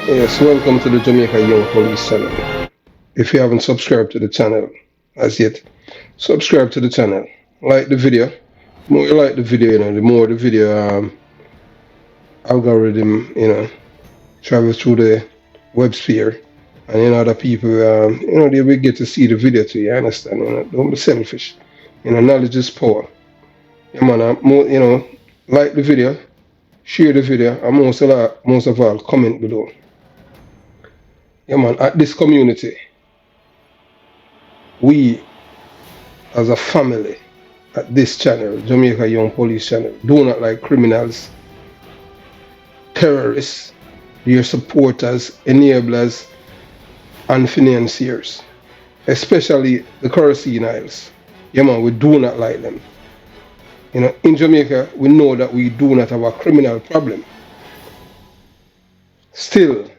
Yes, welcome to the Jamaica Young Police channel. If you haven't subscribed to the channel as yet, subscribe to the channel. Like the video. The more you like the video, the more the video algorithm, travels through the web sphere. And other people, they will get to see the video too. You understand? Don't be selfish. Knowledge is power. Yeah, man. Like the video, share the video, and most of all, comment below. Yeah, man. At this community, we as a family at this channel, Jamaica Young Police channel, do not like criminals, terrorists, their supporters, enablers, and financiers, especially the Kerosene Isles. Yeah, man, we do not like them. In Jamaica, we know that we do not have a criminal problem. Still,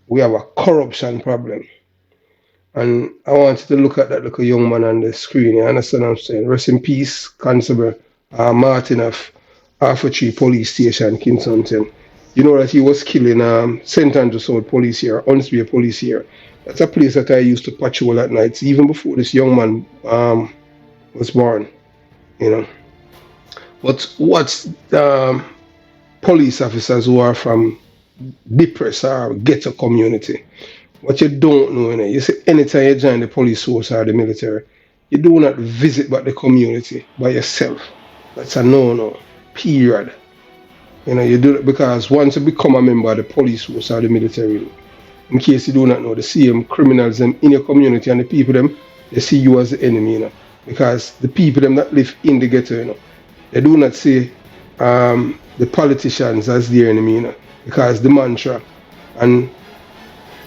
we have a corruption problem. And I want you to look at that little young man on the screen. You understand what I'm saying? Rest in peace, Constable Martin of Tree Police Station, Kingston. You know that he was killing St. Andrews Road Police here, Unsbury Police here. That's a place that I used to patrol at nights, even before this young man was born. You know, but what's police officers who are from depressed or ghetto community? What you don't know, you see, anytime you join the police force or the military, you do not visit but the community by yourself. That's a no-no. Period. You do it because once you become a member of the police force or the military, in case you do not know, the same criminals them in your community and the people them, they see you as the enemy, Because the people them that live in the ghetto, they do not see the politicians as their enemy, Because the mantra and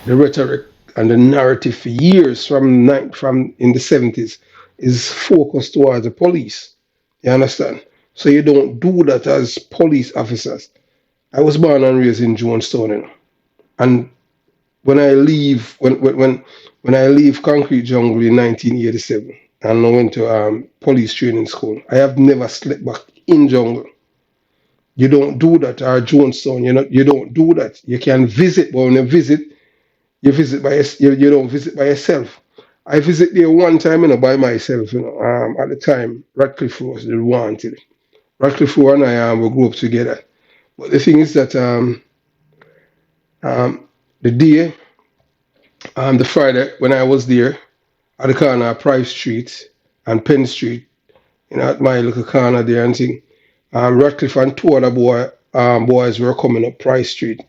the rhetoric and the narrative for years from in the 70s is focused towards the police. You understand? So you don't do that as police officers. I was born and raised in Jonestown, and when I leave when I leave Concrete Jungle in 1987 and I went to police training school, I have never slept back in jungle. You don't do that, or Jonestown. You don't do that. You can visit, but when you visit, you don't visit by yourself. I visit there one time, by myself. At the time, Radcliffe was the wanted. Radcliffe and I we grew up together. But the thing is that the day, the Friday when I was there at the corner of Price Street and Penn Street, at my little corner there and thing, Radcliffe and two other boys were coming up Price Street,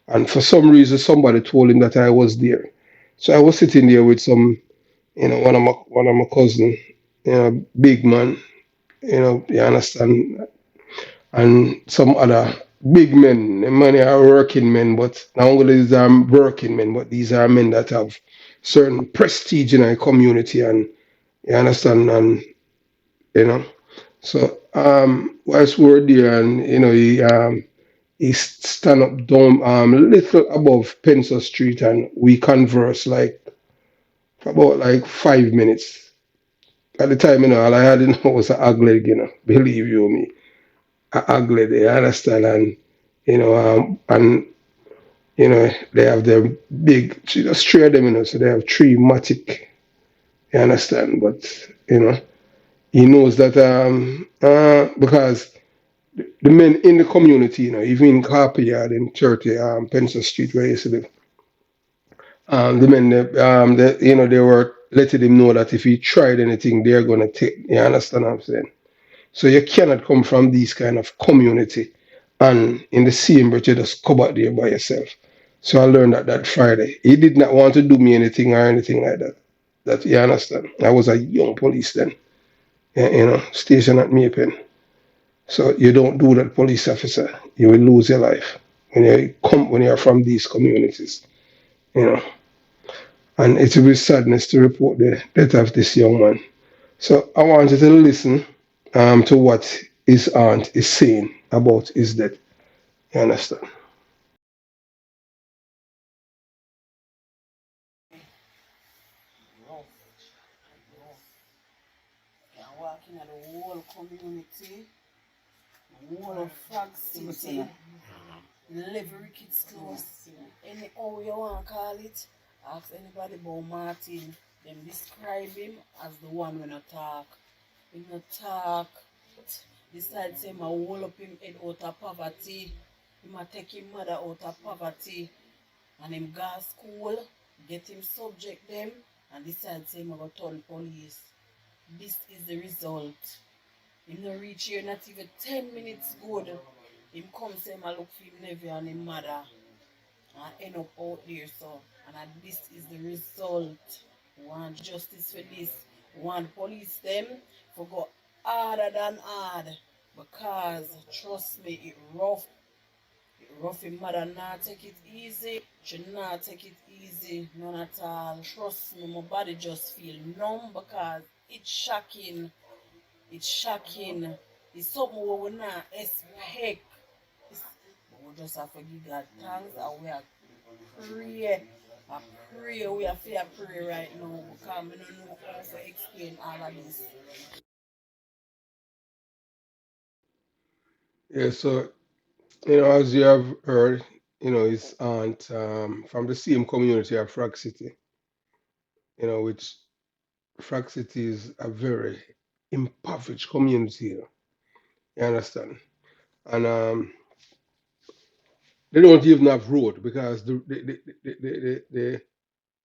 and for some reason somebody told him that I was there. So I was sitting there with some, one of my cousin, big man, you understand, and some other big men. The money are working men, but not only these are working men, but these are men that have certain prestige in our community, and you understand, and you know. So whilst we were there, and he stand up down little above Pencil Street, and we converse like for about like 5 minutes. At the time, all I had to know was an ugly, believe you me, an ugly, you understand, and they have their big, just three of them, so they have three matic, you understand, but he knows that because the men in the community, even in Carper Yard in 30 Pencil Street where he used to live, the men, they were letting him know that if he tried anything, they're gonna take. You understand what I'm saying? So you cannot come from these kind of community and in the same breath you just come out there by yourself. So I learned that Friday. He did not want to do me anything or anything like that. That you understand? I was a young police then, stationed at Maypen. So you don't do that, police officer. You will lose your life when you're from these communities. You know. And it will be sadness to report the death of this young man. So I want you to listen to what his aunt is saying about his death. You understand? Rough, rough. You're walking at the whole community, the whole of Frog City, Levery Kids Close, how you want to call it. Ask anybody about Martin. Them describe him as the one when I talk. Him not talk. Decide say ma hold up him head out of poverty. Him a take him mother out of poverty. And him go school, get him subject them, and decide say him a go turn police. This is the result. Him no reach here not even 10 minutes good. Him come say him a look for him nephew and him mother. And end up out there so. And this is the result. We want justice for this. We want police them for go harder than hard. Because trust me, it rough. It rough him mother not take it easy. She not take it easy. None at all. Trust me, my body just feel numb because it's shocking. It's shocking. It's something we will not expect. But we just have to give God thanks and we are pray. I pray we have to pray right now because I don't know how to explain all of this. Yeah, so as you have heard, his aunt from the same community of Frog City, which Frog City is a very impoverished community, you understand? And they don't even have road because the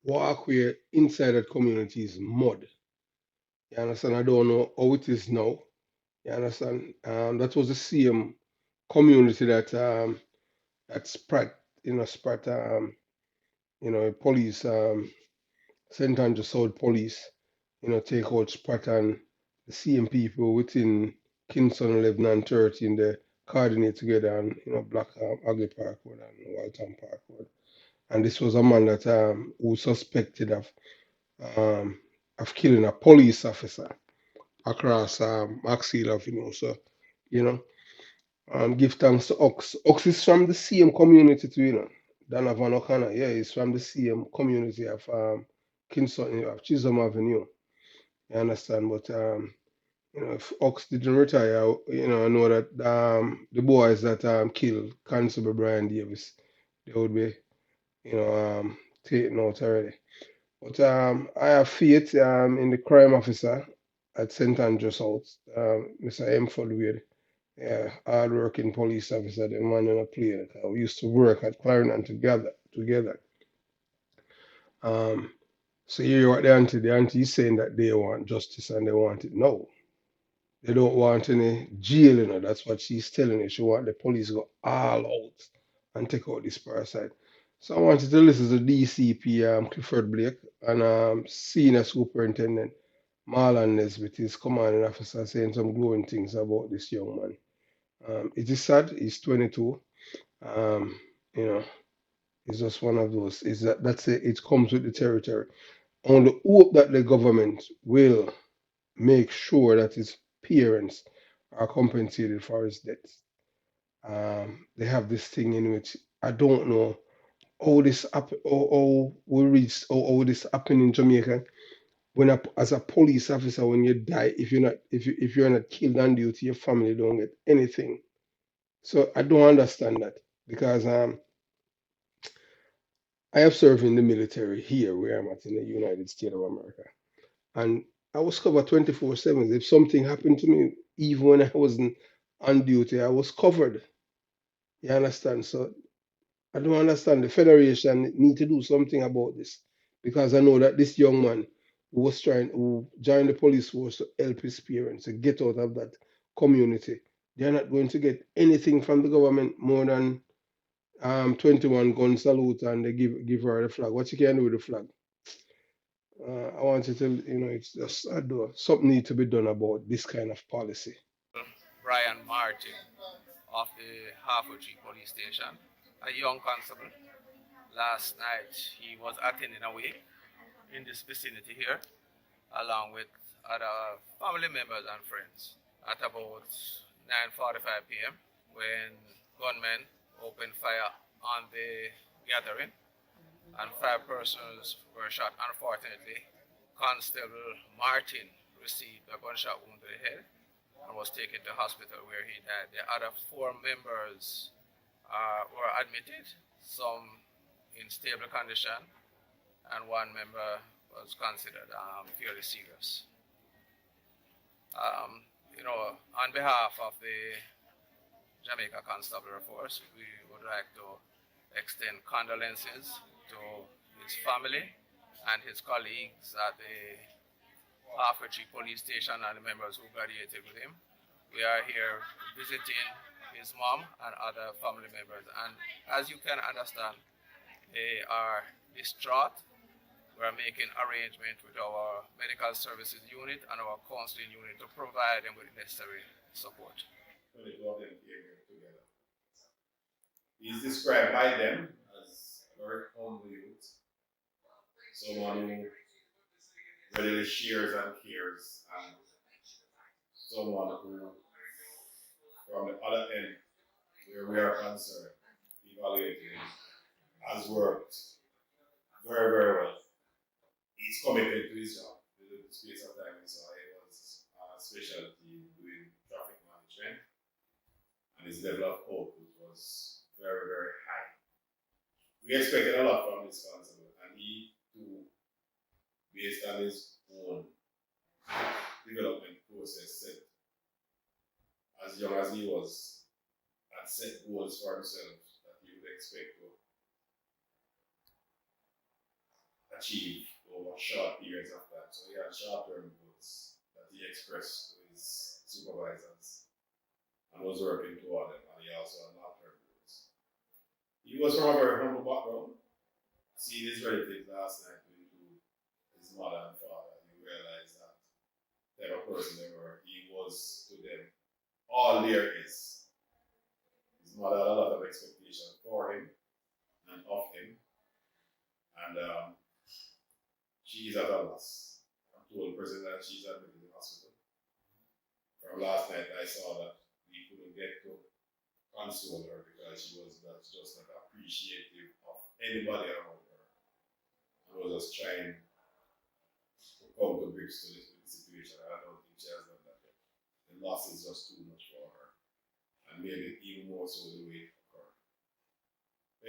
walkway inside that community is mud. You understand? I don't know how it is now. You understand? That was the same community that spread police St. Andrew South police, take out Sprat and the same people within Kingston 11 and 13, they coordinate together and, block Ugly Park Road and Walton Park Road. And this was a man that who suspected um, of killing a police officer across Maxfield Avenue. So, you know, give thanks to Ox. Ox is from the same community too, Donovan O'Connor, yeah, he's from the same community of Kingston, of Chisholm Avenue. You understand? But if Ox didn't retire, I know that the boys that killed Constable Brian Davis, they would be, taken out already. But I have faith in the crime officer at St. Andrews House, Mr. M. Fordwade. Yeah, hard-working police officer, the man in a play. We used to work at Clarendon together. Um, so here what the auntie is saying that they want justice and they want it now. They don't want any jail, That's what she's telling you. She want the police to go all out and take out this parasite. So I wanted to listen to DCP Clifford Blake and Senior Superintendent Marlon Nesbitt, his commanding officer, saying some glowing things about this young man. It is sad. He's 22. Um, you know, it's just one of those. Is that's it? It comes with the territory. Only hope that the government will make sure that his parents are compensated for his death. They have this thing in which I don't know how we reach how this happened in Jamaica. When as a police officer, when you die, if you're not killed on duty, your family don't get anything. So I don't understand that because I have served in the military here where I'm at in the United States of America. And I was covered 24/7. If something happened to me, even when I wasn't on duty, I was covered. You understand? So I don't understand. The Federation need to do something about this because I know that this young man who joined the police force to help his parents to get out of that community, they're not going to get anything from the government more than 21 gun salute and they give her the flag. What you can do with the flag? I want you to, it's just, I do, something need to be done about this kind of policy. Brian Martin of the Harford Police Station, a young constable. Last night he was attending a wake in this vicinity here, along with other family members and friends. At about 9:45 p.m., when gunmen opened fire on the gathering and five persons were shot. Unfortunately, Constable Martin received a gunshot wound to the head and was taken to hospital where he died. The other four members were admitted, some in in stable condition, and one member was considered fairly serious. On behalf of the Jamaica Constabulary Force, we would like to extend condolences to his family and his colleagues at the Harford Police Station and the members who graduated with him. We are here visiting his mom and other family members, and as you can understand, they are distraught. We are making arrangements with our medical services unit and our counseling unit to provide them with necessary support. He's described by them as a very humble youth, someone who readily shares and cares, and someone who, from the other end, where we are concerned, evaluating, has worked very, very well. He's committed to his job. The space of time we saw, he was a specialty doing traffic management, and his level of output was very, very high. We expected a lot from this constable, and he too, based on his own development process, set as young as he was, had set goals for himself that he would expect to achieve over short periods of time. So he had short-term goals that he expressed to his supervisors and was working toward them, and he also had long-term goals. He was from a very humble background. Seeing his relatives last night with his mother and father, you realize that type of person they were. He was to them all there is. His mother had a lot of expectation for him and of him, and she is at a loss. I'm told the person that she's admitted in the hospital. From last night, I saw that we couldn't get to console her because she was just not appreciative of anybody around her. I was just trying to come to grips to this situation. I don't think she has done that yet. The loss is just too much for her, and maybe even more so the way it occurred.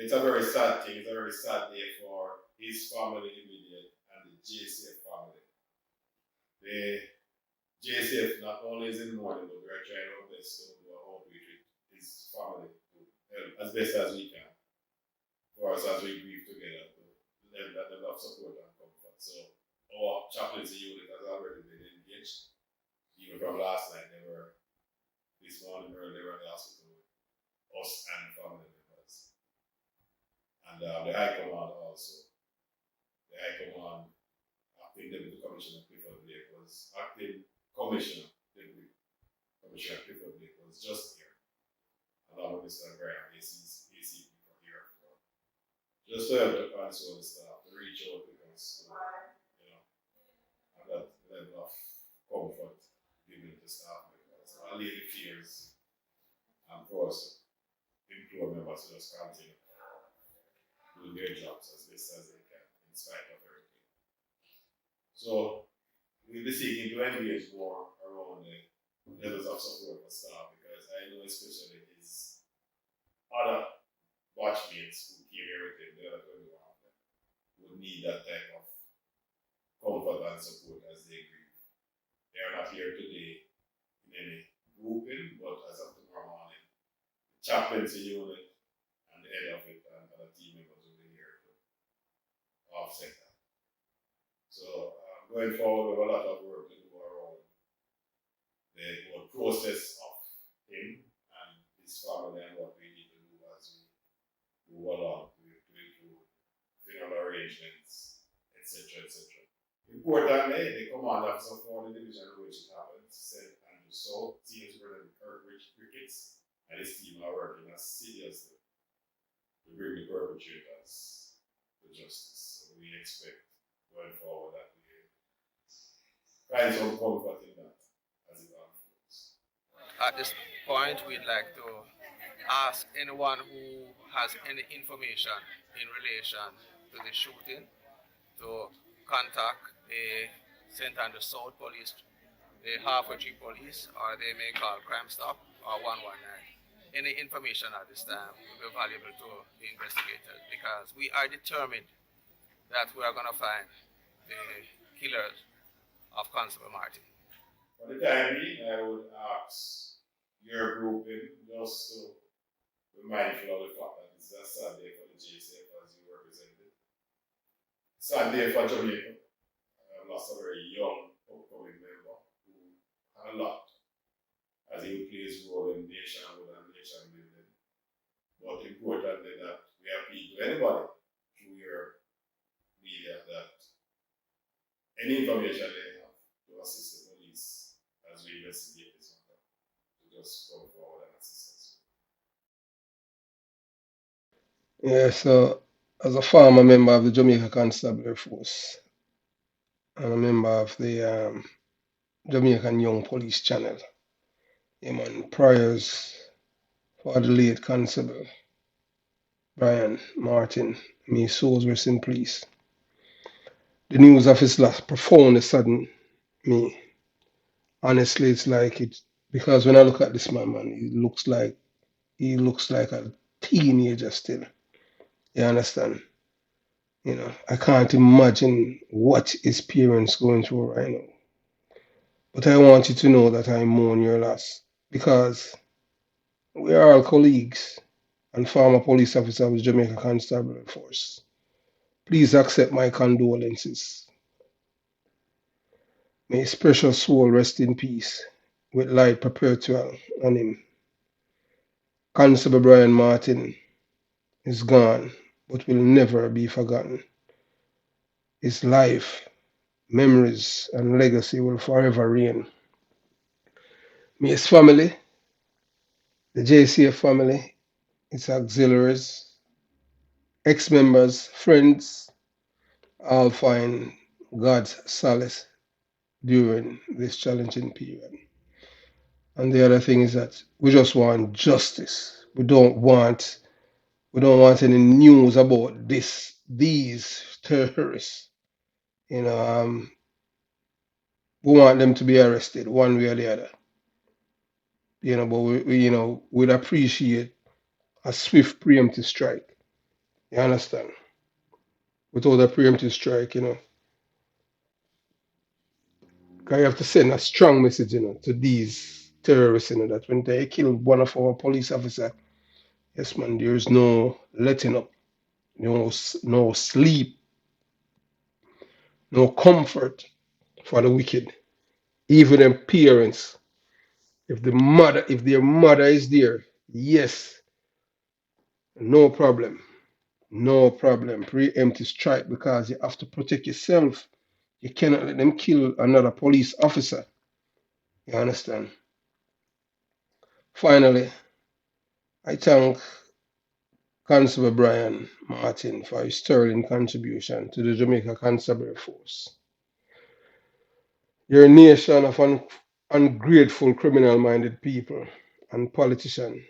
It's a very sad thing. It's a very sad day for his family immediate and the JCF family. The JCF not only is in mourning, but we are trying our best to do a outreach with his family to help as best as we can for us as we grieve together to them that level of support and comfort. So our chaplaincy unit has already been engaged. Even from last night, this morning they were in the hospital with us and family members. And the High Command also. The High Command, acting Deputy Commissioner Clifford Blake was acting Deputy Commissioner Clifford Blake was just here, along with Mr. Graham, ACP from here, just to help the console the staff to reach out because have that level of comfort given to staff members. So allay the fears and for us implore members to just continue doing their jobs as best as they can in spite of everything. So we'll be seeking to engage more around the levels of support for staff because I know especially his other watchmates who came here with him, the other 21 of them, would need that type of comfort and support as they grieve. They are not here today in any grouping, but as of tomorrow morning, the chaplaincy unit and the head of it and other team members will be here to offset that. So going forward, we have a lot of work to do around the whole process of him and his family and what we need to do as we move along to include funeral arrangements, etc., etc. Importantly, the command officer for the division in which it happened said Andrew South, Senior Superintendent Kirkridge Crickets, and his team are working assiduously to bring the perpetrators to justice. So we expect going forward that we find some comfort in that as it unfolds. At this point, we'd like to ask anyone who has any information in relation to the shooting to contact the St. Andrew South Police, the Harford Police, or they may call Crime Stop or 119. any information at this time will be valuable to the investigators because we are determined that we are going to find the killers of Constable Martin. For the time being, I would ask your group just to be mindful of the fact that this is a sad day for the JCF as you represented. Sad day for Jamaica. I lost a very young upcoming member who had a lot as he plays role in nationhood and nation building. But importantly that we appeal to anybody through your media that any information they have to assist the police as we investigate this matter to just come forward and assist us. Yeah, so as a former member of the Jamaica Constabulary Force and a member of the Jamaican Young Police Channel, yeah, man, prayers for the late Constable Brian Martin. May his souls rest in peace. The news of his loss profoundly saddened me. Honestly, it's like it because when I look at this man, he looks like a teenager still. You understand? I can't imagine what his parents going through right now. But I want you to know that I mourn your loss because we are all colleagues and former police officer of the Jamaica Constabulary Force. Please accept my condolences. May his precious soul rest in peace with light perpetual on him. Constable Brian Martin is gone, but will never be forgotten. His life, memories, and legacy will forever reign. May his family, the JCF family, its auxiliaries, ex members, friends, all find God's solace during this challenging period. And the other thing is that we just want justice. We don't want any news about these terrorists. You know, we want them to be arrested one way or the other. But we'd appreciate a swift preemptive strike. You understand? Without a preemptive strike, 'cause you have to send a strong message, to these terrorists, that when they kill one of our police officers, yes, man, there is no letting up, no sleep, no comfort for the wicked. Even their parents, if their mother is there, yes, no problem, no problem. Preemptive strike because you have to protect yourself. You cannot let them kill another police officer. You understand? Finally, I thank Constable Brian Martin for his sterling contribution to the Jamaica Constabulary Force. You're a nation of ungrateful, criminal minded people and politicians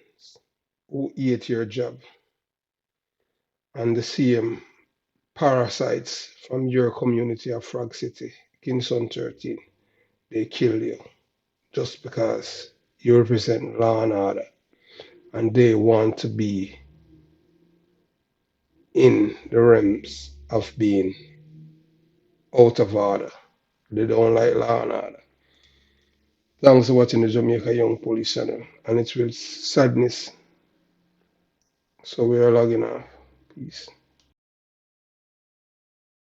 who hate your job, and the same parasites from your community of Frog City, Kingston 13. They kill you just because you represent law and order and they want to be in the realms of being out of order. They don't like law and order. Thanks for watching the Jamaica Young Police channel, and it's with sadness. So we are logging off. Peace.